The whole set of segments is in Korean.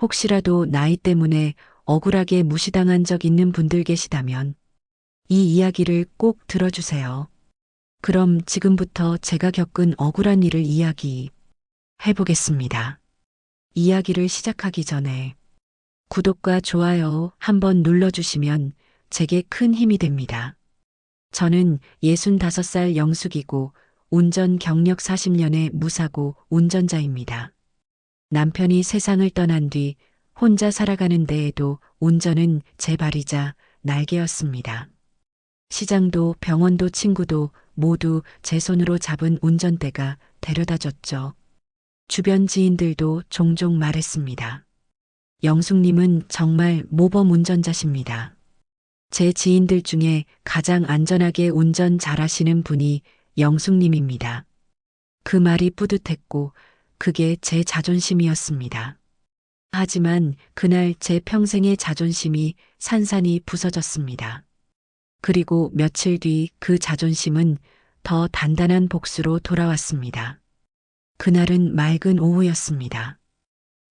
혹시라도 나이 때문에 억울하게 무시당한 적 있는 분들 계시다면 이 이야기를 꼭 들어주세요. 그럼 지금부터 제가 겪은 억울한 일을 이야기해 보겠습니다. 이야기를 시작하기 전에 구독과 좋아요 한번 눌러주시면 제게 큰 힘이 됩니다. 저는 65살 영숙이고 운전 경력 40년의 무사고 운전자입니다. 남편이 세상을 떠난 뒤 혼자 살아가는 데에도 운전은 제 발이자 날개였습니다. 시장도 병원도 친구도 모두 제 손으로 잡은 운전대가 데려다 줬죠. 주변 지인들도 종종 말했습니다. 영숙님은 정말 모범 운전자십니다. 제 지인들 중에 가장 안전하게 운전 잘하시는 분이 영숙님입니다. 그 말이 뿌듯했고 그게 제 자존심이었습니다. 하지만 그날 제 평생의 자존심이 산산이 부서졌습니다. 그리고 며칠 뒤 그 자존심은 더 단단한 복수로 돌아왔습니다. 그날은 맑은 오후였습니다.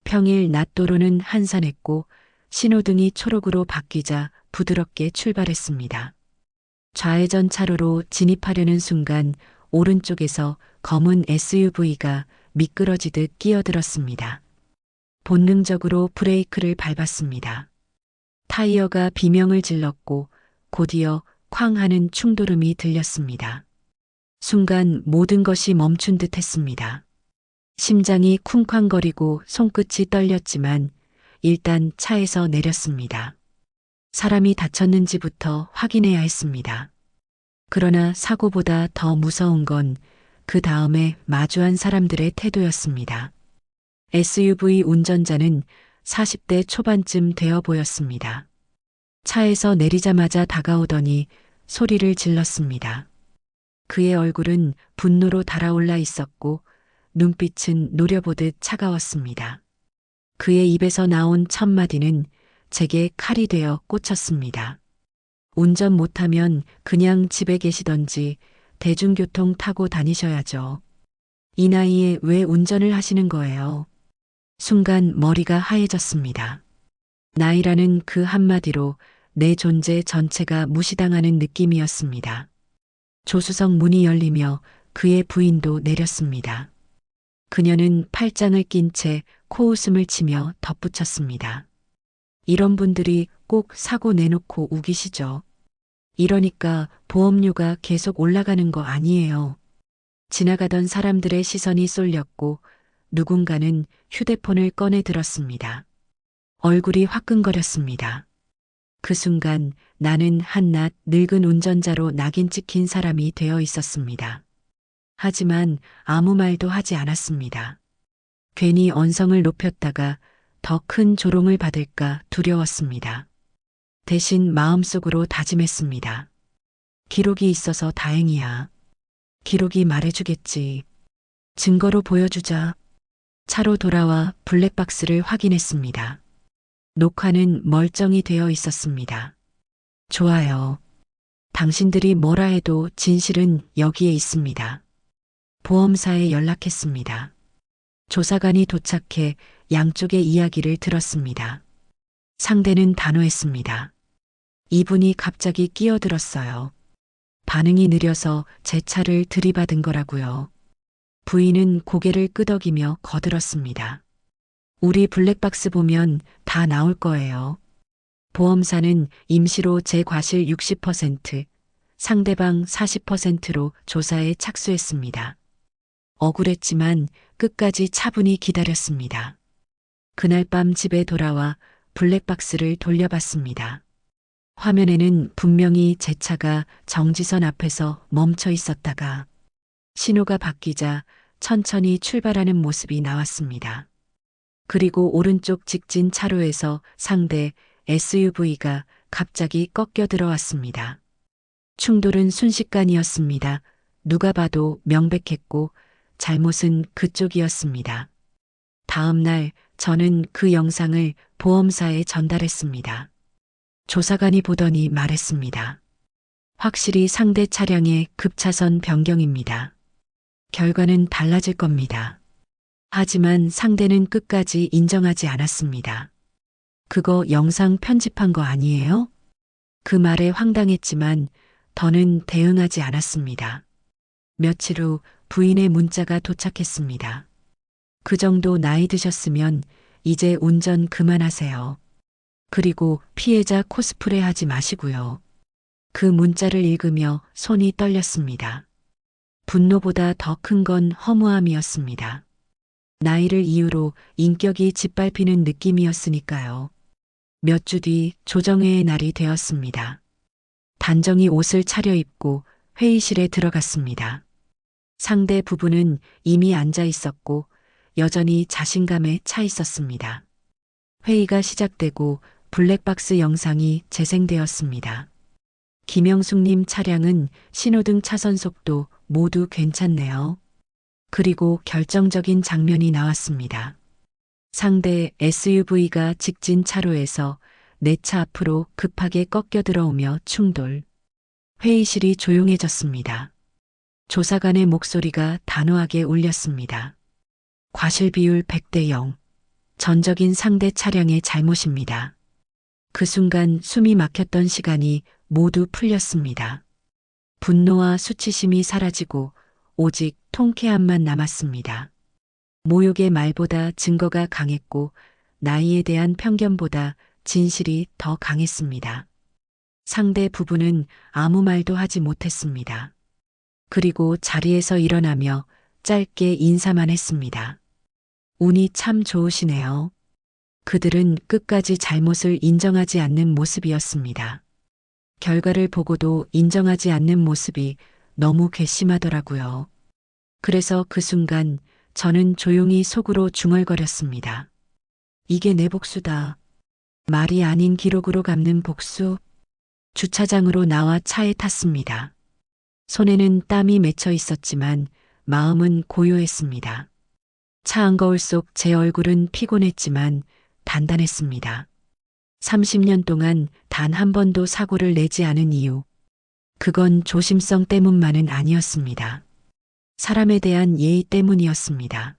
평일 낮도로는 한산했고 신호등이 초록으로 바뀌자 부드럽게 출발했습니다. 좌회전 차로로 진입하려는 순간 오른쪽에서 검은 SUV가 미끄러지듯 끼어들었습니다. 본능적으로 브레이크를 밟았습니다. 타이어가 비명을 질렀고 곧이어 쾅 하는 충돌음이 들렸습니다. 순간 모든 것이 멈춘 듯 했습니다. 심장이 쿵쾅거리고 손끝이 떨렸지만 일단 차에서 내렸습니다. 사람이 다쳤는지부터 확인해야 했습니다. 그러나 사고보다 더 무서운 건 그 다음에 마주한 사람들의 태도였습니다. SUV 운전자는 40대 초반쯤 되어 보였습니다. 차에서 내리자마자 다가오더니 소리를 질렀습니다. 그의 얼굴은 분노로 달아올라 있었고 눈빛은 노려보듯 차가웠습니다. 그의 입에서 나온 첫 마디는 제게 칼이 되어 꽂혔습니다. 운전 못하면 그냥 집에 계시던지 대중교통 타고 다니셔야죠. 이 나이에 왜 운전을 하시는 거예요? 순간 머리가 하얘졌습니다. 나이라는 그 한마디로 내 존재 전체가 무시당하는 느낌이었습니다. 조수석 문이 열리며 그의 부인도 내렸습니다. 그녀는 팔짱을 낀 채 코웃음을 치며 덧붙였습니다. 이런 분들이 꼭 사고 내놓고 우기시죠. 이러니까 보험료가 계속 올라가는 거 아니에요. 지나가던 사람들의 시선이 쏠렸고 누군가는 휴대폰을 꺼내 들었습니다. 얼굴이 화끈거렸습니다. 그 순간 나는 한낱 늙은 운전자로 낙인 찍힌 사람이 되어 있었습니다. 하지만 아무 말도 하지 않았습니다. 괜히 언성을 높였다가 더 큰 조롱을 받을까 두려웠습니다. 대신 마음속으로 다짐했습니다. 기록이 있어서 다행이야. 기록이 말해주겠지. 증거로 보여주자. 차로 돌아와 블랙박스를 확인했습니다. 녹화는 멀쩡히 되어 있었습니다. 좋아요. 당신들이 뭐라 해도 진실은 여기에 있습니다. 보험사에 연락했습니다. 조사관이 도착해 양쪽의 이야기를 들었습니다. 상대는 단호했습니다. 이분이 갑자기 끼어들었어요. 반응이 느려서 제 차를 들이받은 거라고요. 부인은 고개를 끄덕이며 거들었습니다. 우리 블랙박스 보면 다 나올 거예요. 보험사는 임시로 제 과실 60%, 상대방 40%로 조사에 착수했습니다. 억울했지만 끝까지 차분히 기다렸습니다. 그날 밤 집에 돌아와 블랙박스를 돌려봤습니다. 화면에는 분명히 제 차가 정지선 앞에서 멈춰 있었다가 신호가 바뀌자 천천히 출발하는 모습이 나왔습니다. 그리고 오른쪽 직진 차로에서 상대 SUV가 갑자기 꺾여 들어왔습니다. 충돌은 순식간이었습니다. 누가 봐도 명백했고 잘못은 그쪽이었습니다. 다음 날 저는 그 영상을 보험사에 전달했습니다. 조사관이 보더니 말했습니다. 확실히 상대 차량의 급차선 변경입니다. 결과는 달라질 겁니다. 하지만 상대는 끝까지 인정하지 않았습니다. 그거 영상 편집한 거 아니에요? 그 말에 황당했지만 더는 대응하지 않았습니다. 며칠 후 부인의 문자가 도착했습니다. 그 정도 나이 드셨으면 이제 운전 그만하세요. 그리고 피해자 코스프레 하지 마시고요. 그 문자를 읽으며 손이 떨렸습니다. 분노보다 더 큰 건 허무함이었습니다. 나이를 이유로 인격이 짓밟히는 느낌이었으니까요. 몇 주 뒤 조정회의 날이 되었습니다. 단정히 옷을 차려입고 회의실에 들어갔습니다. 상대 부부는 이미 앉아 있었고 여전히 자신감에 차 있었습니다. 회의가 시작되고 블랙박스 영상이 재생되었습니다. 김영숙님 차량은 신호등 차선 속도 모두 괜찮네요. 그리고 결정적인 장면이 나왔습니다. 상대 SUV가 직진 차로에서 내 차 앞으로 급하게 꺾여 들어오며 충돌. 회의실이 조용해졌습니다. 조사관의 목소리가 단호하게 울렸습니다. 과실 비율 100대 0. 전적인 상대 차량의 잘못입니다. 그 순간 숨이 막혔던 시간이 모두 풀렸습니다. 분노와 수치심이 사라지고 오직 통쾌함만 남았습니다. 모욕의 말보다 증거가 강했고 나이에 대한 편견보다 진실이 더 강했습니다. 상대 부부는 아무 말도 하지 못했습니다. 그리고 자리에서 일어나며 짧게 인사만 했습니다. 운이 참 좋으시네요. 그들은 끝까지 잘못을 인정하지 않는 모습이었습니다. 결과를 보고도 인정하지 않는 모습이 너무 괘씸하더라고요. 그래서 그 순간 저는 조용히 속으로 중얼거렸습니다. 이게 내 복수다. 말이 아닌 기록으로 갚는 복수. 주차장으로 나와 차에 탔습니다. 손에는 땀이 맺혀 있었지만 마음은 고요했습니다. 차 한거울 속 제 얼굴은 피곤했지만 단단했습니다. 30년 동안 단 한 번도 사고를 내지 않은 이유. 그건 조심성 때문만은 아니었습니다. 사람에 대한 예의 때문이었습니다.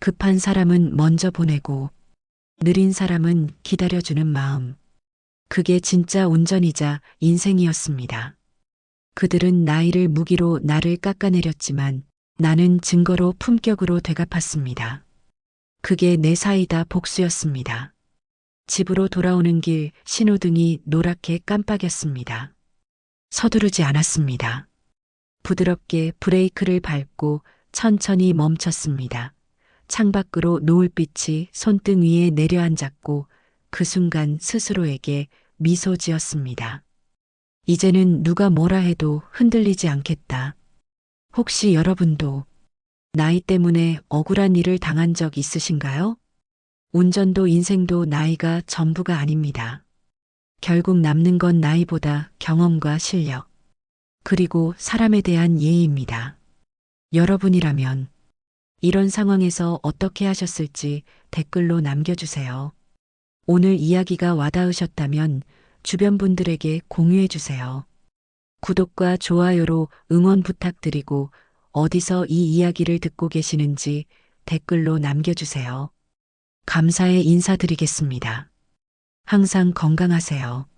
급한 사람은 먼저 보내고 느린 사람은 기다려주는 마음. 그게 진짜 운전이자 인생이었습니다. 그들은 나이를 무기로 나를 깎아내렸지만 나는 증거로 품격으로 되갚았습니다. 그게 내 사이다 복수였습니다. 집으로 돌아오는 길 신호등이 노랗게 깜빡였습니다. 서두르지 않았습니다. 부드럽게 브레이크를 밟고 천천히 멈췄습니다. 창밖으로 노을빛이 손등 위에 내려앉았고 그 순간 스스로에게 미소 지었습니다. 이제는 누가 뭐라 해도 흔들리지 않겠다. 혹시 여러분도 나이 때문에 억울한 일을 당한 적 있으신가요? 운전도 인생도 나이가 전부가 아닙니다. 결국 남는 건 나이보다 경험과 실력, 그리고 사람에 대한 예의입니다. 여러분이라면 이런 상황에서 어떻게 하셨을지 댓글로 남겨주세요. 오늘 이야기가 와닿으셨다면 주변 분들에게 공유해 주세요. 구독과 좋아요로 응원 부탁드리고 어디서 이 이야기를 듣고 계시는지 댓글로 남겨주세요. 감사의 인사드리겠습니다. 항상 건강하세요.